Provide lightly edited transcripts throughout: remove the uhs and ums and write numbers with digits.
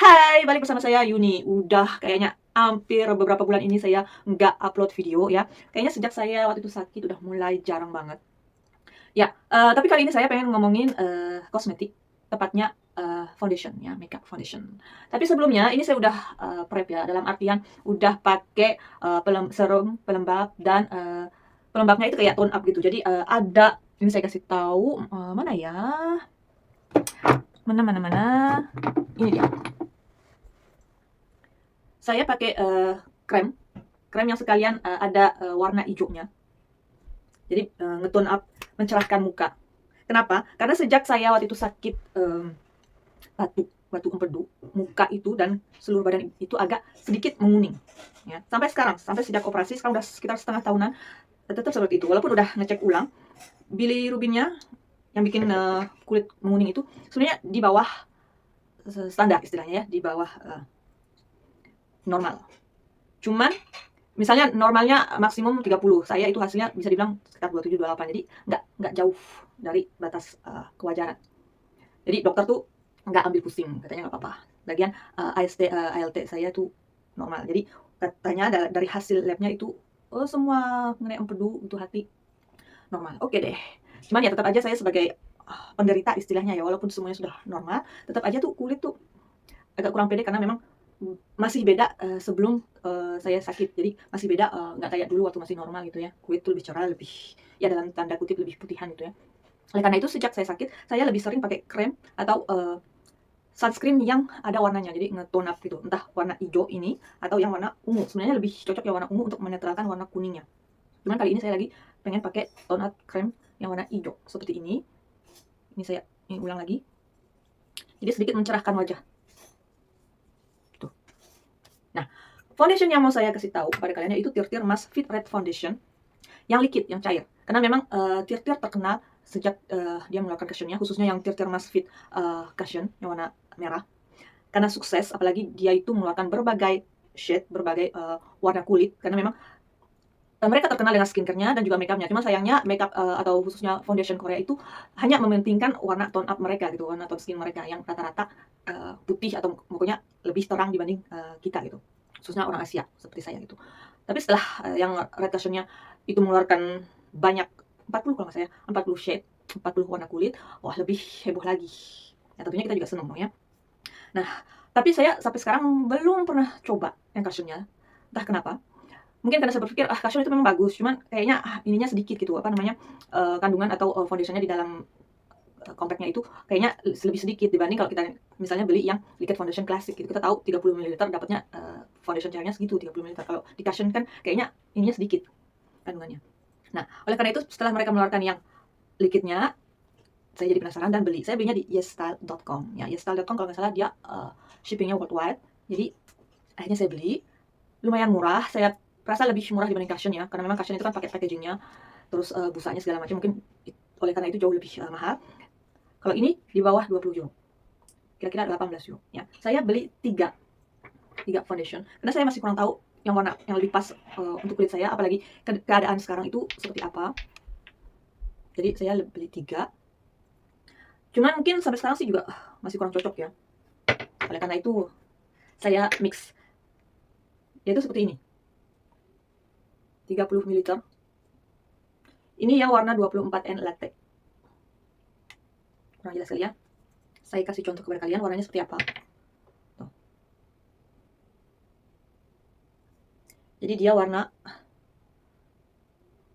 Hai, balik bersama saya Yuni. Udah kayaknya hampir beberapa bulan ini saya nggak upload video ya. Kayaknya sejak saya waktu itu sakit udah mulai jarang banget. Ya, tapi kali ini saya pengen ngomongin kosmetik, tepatnya foundation ya, makeup foundation. Tapi sebelumnya ini saya udah prep ya, dalam artian udah pakai serum pelembab dan pelembabnya itu kayak tone up gitu. Jadi ada ini saya kasih tahu mana ya? Mana? Ini dia. Saya pakai krem, krem yang sekalian ada warna hijaunya. Jadi ngetone up, mencerahkan muka. Kenapa? Karena sejak saya waktu itu sakit batuk empedu, muka itu dan seluruh badan itu agak sedikit menguning. Ya. Sampai sekarang, sampai sejak operasi, sekarang udah sekitar setengah tahunan, tetap seperti itu. Walaupun udah ngecek ulang, bilirubinnya yang bikin kulit menguning itu sebenarnya di bawah standar istilahnya ya, di bawah normal. Cuman misalnya normalnya maksimum 30, saya itu hasilnya bisa dibilang sekitar 27, 28, jadi nggak jauh dari batas kewajaran. Jadi dokter tuh nggak ambil pusing, katanya nggak apa-apa. Lagian ALT saya tuh normal. Jadi katanya dari hasil labnya itu semua mengenai empedu itu hati normal. Oke deh. Cuman ya tetap aja saya sebagai penderita istilahnya ya, walaupun semuanya sudah normal, tetap aja tuh kulit tuh agak kurang pede karena memang masih beda sebelum saya sakit. Jadi masih beda, nggak kayak dulu waktu masih normal gitu ya. Kulit tuh lebih cerah, lebih ya dalam tanda kutip lebih putihan gitu ya. Oleh karena itu sejak saya sakit, saya lebih sering pakai krem atau sunscreen yang ada warnanya. Jadi nge-tone up gitu. Entah warna hijau ini atau yang warna ungu. Sebenarnya lebih cocok yang warna ungu untuk menetralkan warna kuningnya. Cuman kali ini saya lagi pengen pakai tone up krem yang warna hijau seperti ini. Ini saya ulang lagi. Jadi sedikit mencerahkan wajah. Nah, foundation yang mau saya kasih tahu kepada kalian yaitu Tirtir Mask Fit Red Foundation yang liquid, yang cair. Karena memang Tirtir terkenal sejak dia mengeluarkan cushion-nya, khususnya yang Tirtir Mask Fit cushion yang warna merah. Karena sukses, apalagi dia itu mengeluarkan berbagai shade, berbagai warna kulit. Karena memang mereka terkenal dengan skincare-nya dan juga makeup-nya. Cuma sayangnya makeup atau khususnya foundation Korea itu hanya mementingkan warna tone up mereka gitu, warna tone skin mereka yang rata-rata putih atau pokoknya lebih terang dibanding kita gitu. Khususnya orang Asia seperti saya gitu. Tapi setelah yang red cushion-nya itu mengeluarkan banyak 40 kalau nggak saya, 40 shade, 40 warna kulit, wah lebih heboh lagi. Ya tentunya kita juga senang dong ya. Nah, tapi saya sampai sekarang belum pernah coba yang cushion-nya. Entah kenapa. Mungkin karena saya berpikir, cushion itu memang bagus, cuman kayaknya ininya sedikit gitu, apa namanya, kandungan atau foundation-nya di dalam compactnya itu kayaknya lebih sedikit dibanding kalau kita misalnya beli yang liquid foundation klasik gitu. Kita tahu 30 ml dapatnya foundation cairnya segitu 30 ml. Kalau di cushion kan kayaknya ininya sedikit kandungannya. Nah, oleh karena itu setelah mereka mengeluarkan yang liquidnya, saya jadi penasaran dan beli. Saya belinya di yesstyle.com. Ya, yesstyle.com kalau nggak salah dia shippingnya worldwide. Jadi akhirnya saya beli. Lumayan murah. Saya rasa lebih murah dibanding cushion ya, karena memang cushion itu kan pakai packagingnya, terus busanya segala macam, mungkin oleh karena itu jauh lebih mahal. Kalau ini di bawah 20 euro, kira-kira 18 euro ya. Saya beli 3 foundation karena saya masih kurang tahu yang warna yang lebih pas untuk kulit saya, apalagi keadaan sekarang itu seperti apa. Jadi saya beli 3. Cuman mungkin sampai sekarang sih juga masih kurang cocok ya. Oleh karena itu saya mix, yaitu seperti ini, 30 ml. Ini yang warna 24N latte. Kurang jelas kali ya. Saya kasih contoh kepada kalian warnanya seperti apa. Tuh. Jadi dia warna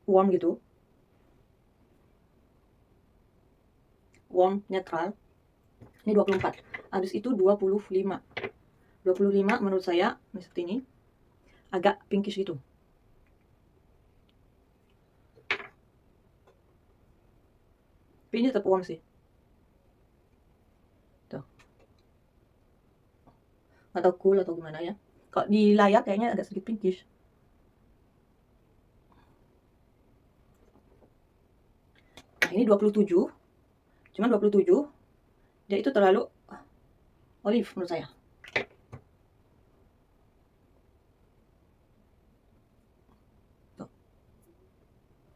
warm gitu. Warm, netral. Ini 24. Habis itu 25. 25 menurut saya seperti ini. Agak pinkish gitu. Tapi ini tetap warm sih. Tuh. Nggak tahu cool atau gimana ya. Kalau di layar kayaknya agak sedikit pinkish. Nah, ini 27. Cuman 27 dia itu terlalu olive menurut saya. Tuh.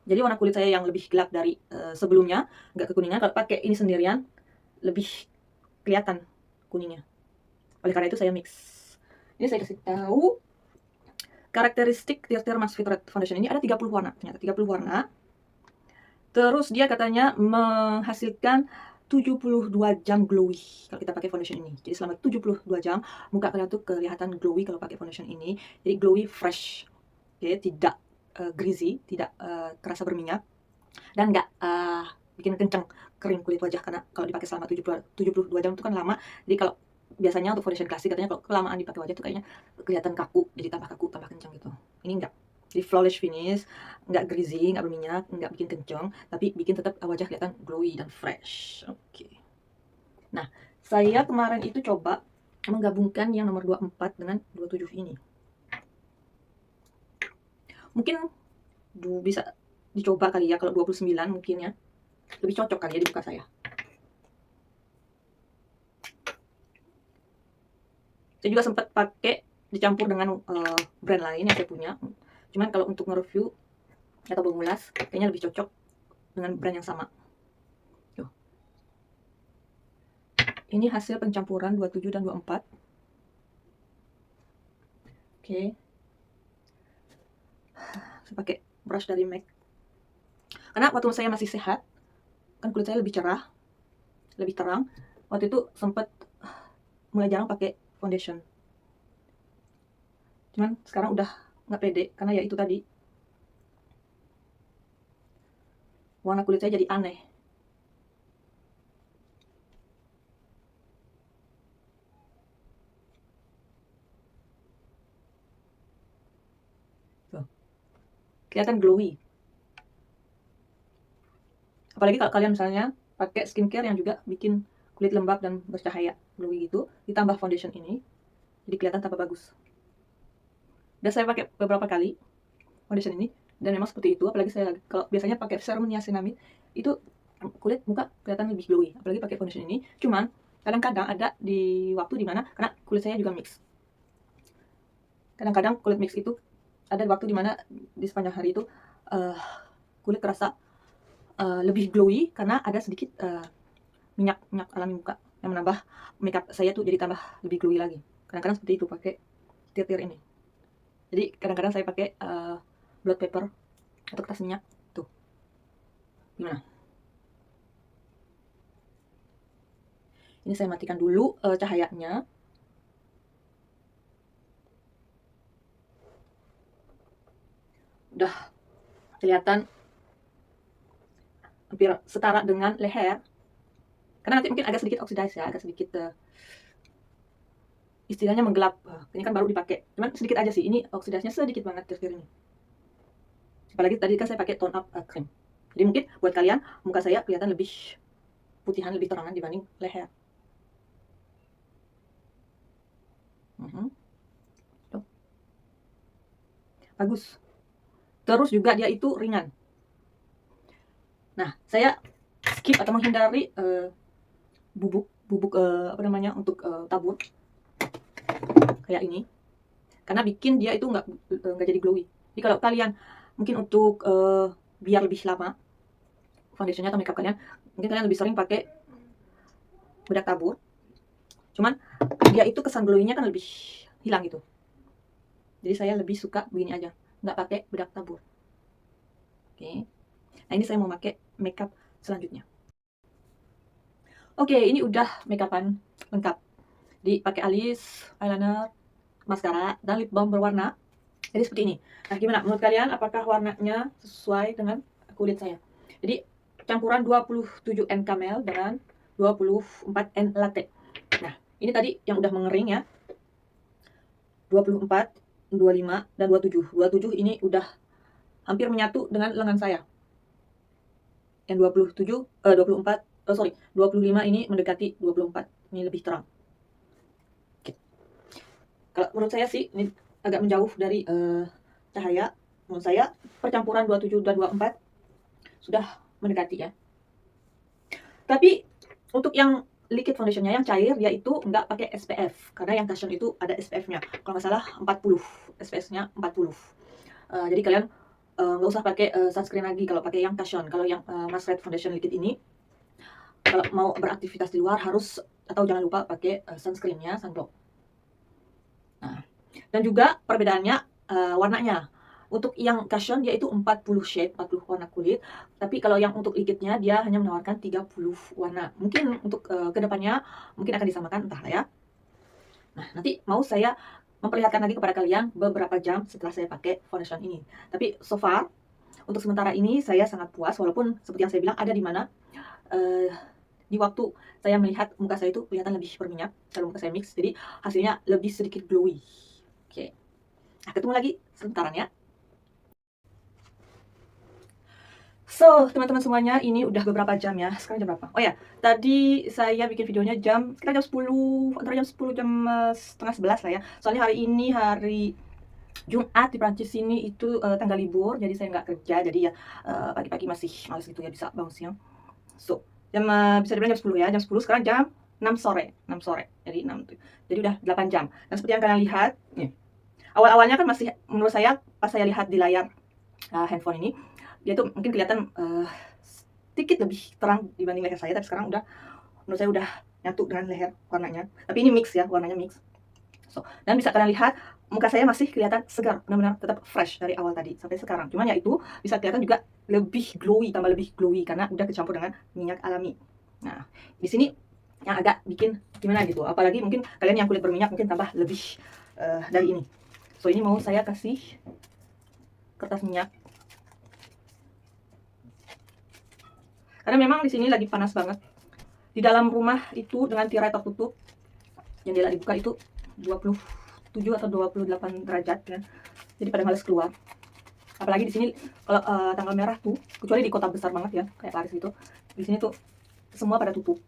Jadi warna kulit saya yang lebih gelap dari sebelumnya, nggak kekuningan. Kalau pakai ini sendirian lebih kelihatan kuningnya. Oleh karena itu saya mix. Ini saya kasih tahu karakteristik Tear Mask Fit Red Foundation ini ada 30 warna, ternyata 30 warna. Terus dia katanya menghasilkan 72 jam glowy kalau kita pakai foundation ini. Jadi selama 72 jam muka kalian tuh kelihatan glowy kalau pakai foundation ini. Jadi glowy fresh. Oke, tidak greasy, tidak kerasa berminyak dan nggak bikin kencang kering kulit wajah karena kalau dipakai selama 72 jam itu kan lama. Jadi kalau biasanya untuk foundation klasik katanya kalau kelamaan dipakai wajah tuh kayaknya kelihatan kaku, jadi tambah kaku, tambah kencang gitu. Ini enggak. Jadi flawless finish, nggak greasy, nggak berminyak, nggak bikin kencang, tapi bikin tetap wajah kelihatan glowy dan fresh. Oke. Nah, saya kemarin itu coba menggabungkan yang nomor 24 dengan 27 ini. Mungkin bisa dicoba kali ya kalau 29 mungkin ya. Lebih cocok kali ya di muka saya. Saya juga sempat pakai dicampur dengan brand lain yang saya punya. Cuman kalau untuk nge-review atau mengulas, kayaknya lebih cocok dengan brand yang sama. Tuh. Ini hasil pencampuran 27 dan 24. Oke. Saya pakai brush dari MAC. Karena waktu saya masih sehat, kan kulit saya lebih cerah, lebih terang. Waktu itu sempat mulai jarang pakai foundation. Cuman sekarang udah nggak pede karena ya itu tadi, warna kulit saya jadi aneh. Tuh. Kelihatan glowy. Apalagi kalau kalian misalnya pakai skincare yang juga bikin kulit lembab dan bercahaya glowy gitu, ditambah foundation ini, jadi kelihatan tambah bagus. Dan saya pakai beberapa kali foundation ini dan memang seperti itu. Apalagi saya kalau biasanya pakai serum niacinamide itu kulit muka kelihatan lebih glowy, apalagi pakai foundation ini. Cuman kadang-kadang ada di waktu dimana, karena kulit saya juga mix, kadang-kadang kulit mix itu ada waktu dimana di sepanjang hari itu kulit terasa lebih glowy karena ada sedikit minyak alami muka yang menambah makeup saya tuh jadi tambah lebih glowy lagi. Kadang-kadang seperti itu pakai tir-tir ini. Jadi kadang-kadang saya pakai blood pepper atau kertas minyak tuh. Gimana? Ini saya matikan dulu cahayanya. Udah kelihatan hampir setara dengan leher. Karena nanti mungkin agak sedikit oksidas ya, agak sedikit istilahnya menggelap. Ini kan baru dipakai, cuman sedikit aja sih. Ini oksidasnya sedikit banget tir-tir ini. Apalagi tadi kan saya pakai tone up cream. Jadi mungkin buat kalian muka saya kelihatan lebih putihan, lebih terangan dibanding leher. Tuh. Bagus. Terus juga dia itu ringan. Nah, saya skip atau menghindari bubuk apa namanya untuk tabur kayak ini, karena bikin dia itu nggak jadi glowy. Jadi kalau kalian mungkin untuk biar lebih lama foundationnya atau makeup kalian, mungkin kalian lebih sering pakai bedak tabur. Cuman dia itu kesan glowy-nya kan lebih hilang gitu. Jadi saya lebih suka begini aja, nggak pakai bedak tabur. Oke. Nah ini saya mau pakai makeup selanjutnya. Oke, ini udah makeupan lengkap. Jadi pakai alis, eyeliner, maskara, dan lip balm berwarna. Jadi seperti ini. Nah, gimana menurut kalian? Apakah warnanya sesuai dengan kulit saya? Jadi campuran 27N Camel dengan 24N Latte. Nah, ini tadi yang udah mengering ya. 24, 25, dan 27. 27 ini udah hampir menyatu dengan lengan saya. Yang 25 ini mendekati 24. Ini lebih terang. Oke. Kalau menurut saya sih ini agak menjauh dari cahaya. Menurut saya percampuran 27 dan 24 sudah mendekati ya. Tapi untuk yang liquid foundationnya yang cair, dia itu nggak pakai SPF karena yang cushion itu ada SPF-nya. Kalau nggak salah 40, SPF-nya 40. Jadi kalian nggak usah pakai sunscreen lagi kalau pakai yang cushion. Kalau yang Mask Red Foundation liquid ini, kalau mau beraktivitas di luar harus atau jangan lupa pakai sunscreen-nya, sunblock. Dan juga perbedaannya warnanya. Untuk yang cushion dia itu 40 shade, 40 warna kulit, tapi kalau yang untuk liquidnya dia hanya menawarkan 30 warna. Mungkin untuk kedepannya mungkin akan disamakan, entahlah ya. Nah, nanti mau saya memperlihatkan lagi kepada kalian beberapa jam setelah saya pakai foundation ini. Tapi so far, untuk sementara ini saya sangat puas, walaupun seperti yang saya bilang ada di mana di waktu saya melihat muka saya itu kelihatan lebih berminyak kalau muka saya mix, jadi hasilnya lebih sedikit glowy. Oke. Nah, ketemu lagi sebentar ya. So, teman-teman semuanya, ini udah beberapa jam ya. Sekarang jam berapa? Oh ya, tadi saya bikin videonya sekitar jam 10, antara jam 10 jam setengah 11 lah ya. Soalnya hari ini hari Jumat di Prancis ini itu tanggal libur, jadi saya nggak kerja, jadi ya pagi-pagi masih males gitu ya, bisa bangun siang. So, bisa dibilang jam 10 ya, jam 10, sekarang jam 6 sore, 6 sore, jadi 6, jadi udah 8 jam. Dan seperti yang kalian lihat, nih, awal-awalnya kan masih, menurut saya, pas saya lihat di layar handphone ini, dia tuh mungkin kelihatan sedikit lebih terang dibanding leher saya, tapi sekarang udah, menurut saya udah nyatu dengan leher warnanya. Tapi ini mix ya, warnanya mix. So, dan bisa kalian lihat muka saya masih kelihatan segar, benar-benar tetap fresh dari awal tadi sampai sekarang. Cuman ya itu bisa kelihatan juga lebih glowy, tambah lebih glowy karena udah kecampur dengan minyak alami. Nah, di sini yang agak bikin gimana gitu. Apalagi mungkin kalian yang kulit berminyak mungkin tambah lebih dari ini. So, ini mau saya kasih kertas minyak. Karena memang di sini lagi panas banget. Di dalam rumah itu dengan tirai tertutup, jendela dibuka itu 27 atau 28 derajat ya. Jadi pada males keluar. Apalagi di sini kalau tanggal merah tuh, kecuali di kota besar banget ya, kayak Paris gitu. Di sini tuh semua pada tutup.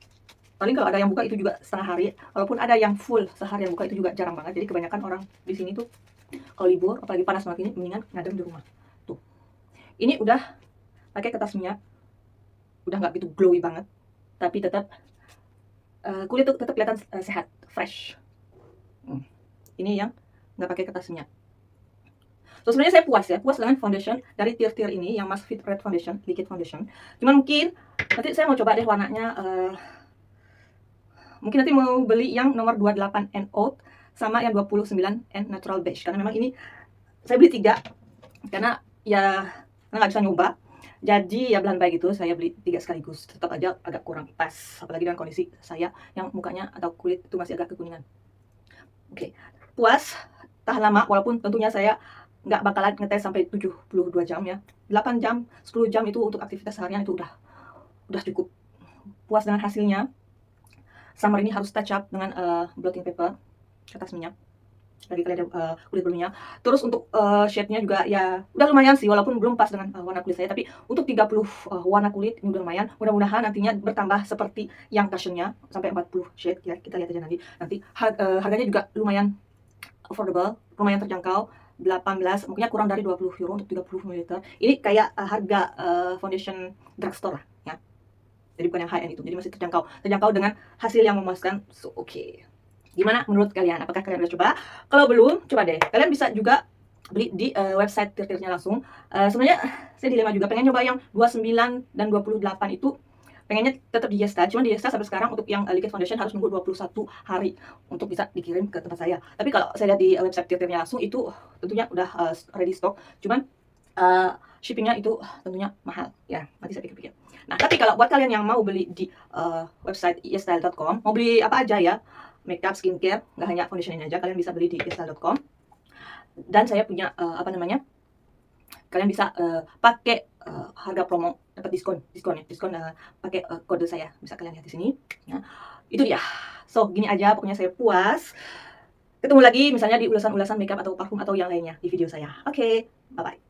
Paling kalau ada yang buka itu juga setengah hari. Walaupun ada yang full sehari yang buka itu juga jarang banget. Jadi kebanyakan orang di sini tuh kalau libur, apalagi panas banget ini, mendingan ngadem di rumah. Tuh. Ini udah pakai kertas minyak. Udah nggak gitu glowy banget, tapi tetap kulit tuh tetap kelihatan sehat, fresh. Ini yang nggak pakai kertas minyak. So sebenarnya saya puas dengan foundation dari tier-tier ini yang Mask Fit Red Foundation, liquid foundation. Cuman mungkin nanti saya mau coba deh warnanya, mungkin nanti mau beli yang nomor 28 and Oud sama yang 29 and Natural Beige, karena memang ini saya beli 3 karena ya nggak bisa nyoba. Jadi ya belan baik gitu, saya beli 3 sekaligus. Tetap aja agak kurang pas, apalagi dengan kondisi saya yang mukanya atau kulit itu masih agak kekuningan. Oke, puas, tahan lama, walaupun tentunya saya nggak bakalan ngetes sampai 72 jam ya. 8 jam, 10 jam itu untuk aktivitas harian itu udah cukup. Puas dengan hasilnya. Summer ini harus touch up dengan blotting paper, kertas minyak. Bagi kalian kulit berminyak. Terus untuk shade-nya juga ya udah lumayan sih, walaupun belum pas dengan warna kulit saya, tapi untuk 30 warna kulit ini udah lumayan. Mudah-mudahan nantinya bertambah seperti yang cushion-nya sampai 40 shade ya. Kita lihat aja nanti harganya juga lumayan affordable, lumayan terjangkau, 18, mungkin kurang dari 20 euro untuk 30 ml. Ini kayak harga foundation drugstore lah ya. Jadi bukan yang high end itu, jadi masih terjangkau dengan hasil yang memuaskan. So oke. Gimana menurut kalian? Apakah kalian udah coba? Kalau belum, coba deh. Kalian bisa juga beli di website tier-tiernya langsung. Sebenarnya saya dilema juga, pengen nyoba yang 29 dan 28 itu, pengennya tetap di Yesta. Cuman di Yesta sampai sekarang untuk yang liquid foundation harus nunggu 21 hari untuk bisa dikirim ke tempat saya. Tapi kalau saya lihat di website tier-tiernya langsung itu tentunya udah ready stock. Cuman shippingnya itu tentunya mahal ya, nanti saya pikir-pikir. Nah, tapi kalau buat kalian yang mau beli di website yestyle.com, mau beli apa aja ya, makeup, skincare, nggak hanya foundation ini aja, kalian bisa beli di yestyle.com. Dan saya punya kalian bisa pakai harga promo, dapat diskon pakai kode saya, bisa kalian lihat di sini. Nah, itu dia. So gini aja, pokoknya saya puas. Ketemu lagi misalnya di ulasan-ulasan makeup atau parfum atau yang lainnya di video saya. Oke, bye bye.